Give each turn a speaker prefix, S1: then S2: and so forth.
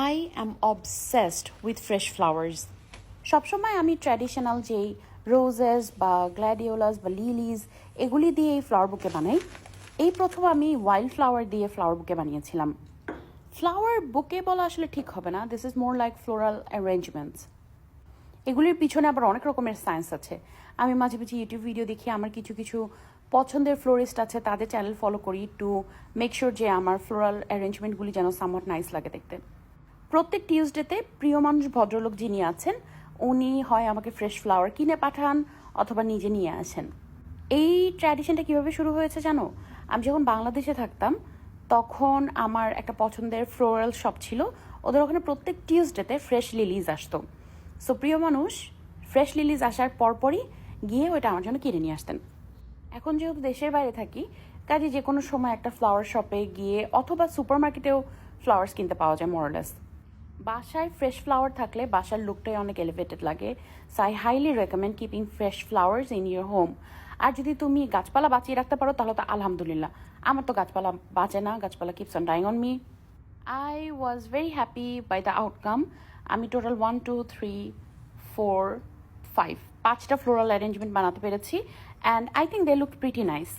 S1: I am obsessed with fresh flowers. সবসময় আমি traditional যেই রোজেস বা গ্ল্যাডিওলাস বা লিলিজ এগুলি দিয়ে এই ফ্লাওয়ার বুকে বানাই। এই প্রথম আমি ওয়াইল্ড ফ্লাওয়ার দিয়ে ফ্লাওয়ার বুকে বানিয়েছিলাম। ফ্লাওয়ার বুকে বলা আসলে ঠিক হবে না, this is more like floral arrangements. এগুলির পিছনে আবার অনেক রকমের সায়েন্স আছে। আমি মাঝে মাঝে ইউটিউব ভিডিও দেখি, আমার কিছু কিছু পছন্দের ফ্লোরিস্ট আছে, তাদের চ্যানেল ফলো করি টু মেক শিওর যে আমার ফ্লোরাল অ্যারেঞ্জমেন্টগুলি যেন সামহাট নাইস লাগে দেখতে। প্রত্যেক টিউসডেতে প্রিয় মানুষ ভদ্রলোক যিনি আছেন উনি হয় আমাকে ফ্রেশ ফ্লাওয়ার কিনে পাঠান অথবা নিজে নিয়ে আসেন। এই ট্র্যাডিশনটা কীভাবে শুরু হয়েছে জানো? আমি যখন বাংলাদেশে থাকতাম তখন আমার একটা পছন্দের ফ্লোরাল শপ ছিল, ওদের ওখানে প্রত্যেক টিউসডেতে ফ্রেশ লিলিজ আসতো। সো প্রিয় মানুষ ফ্রেশ লিলিজ আসার পরপরই গিয়ে ওইটা আমার জন্য কিনে নিয়ে আসতেন। এখন যেহেতু দেশের বাইরে থাকি, কাজে যে কোনো সময় একটা ফ্লাওয়ার শপে গিয়ে অথবা সুপার মার্কেটেও ফ্লাওয়ার্স কিনতে পাওয়া যায় মোরলেস। বাসায় ফ্রেশ ফ্লাওয়ার থাকলে বাসার লুকটাই অনেক এলিভেটেড লাগে। So I highly recommend keeping fresh flowers in your home. আর যদি তুমি গাছপালা বাঁচিয়ে রাখতে পারো তাহলে তো আলহামদুলিল্লাহ। আমার তো গাছপালা বাঁচে না, গাছপালা keeps on dying on me. I was very happy by the outcome. আমি টোটাল 1 2 3 4 5 5টা ফ্লোরাল অ্যারেঞ্জমেন্ট বানাতে পেরেছি and I think they look pretty nice.